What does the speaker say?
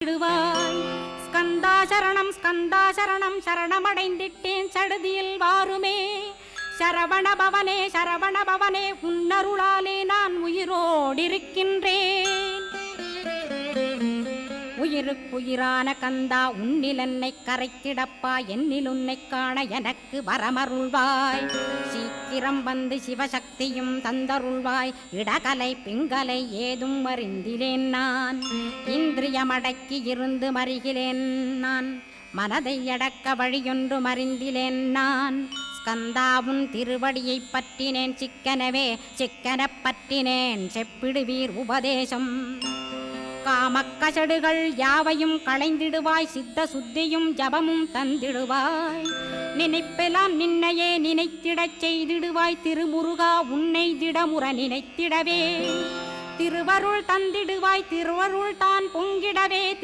விடுவாய். ஸ்கந்தா சரணம் சரணமடைந்திட்டேன் சடுதியில் வாருமே. சரவண பவனே உன்னருளாலே நான் உயிரோடிருக்கின்றேன். உயிருக்குயிரான கந்தா உன்னில் என்னை கரைத்திடப்பா. என்னில் உன்னை காண எனக்கு வரமருள்வாய். சீக்கிரம் வந்து சிவசக்தியும் தந்தருள்வாய். இடகலை பிங்கலை ஏதும் அறிந்திலேன் நான். இந்திரியமடக்கி இருந்து மறிகிலேன் நான். மனதை அடக்க வழியொன்று மறிந்திலேன் நான். ஸ்கந்தாவும் திருவடியை பற்றினேன் சிக்கனப் பற்றினேன். செப்பிடுவீர் உபதேசம். காமக்கசடுகள் யாவையும் களைந்திடுவாய். சித்த சுத்தியும் ஜபமும் தந்திடுவாய். நினைப்பெல்லாம் நின்னையே நினைத்திடச் செய்திடுவாய். திருமுருகா உன்னை திடமுற நினைத்திடவே திருவருள் தந்திடுவாய். திருவருள் தான் பொங்கிடவே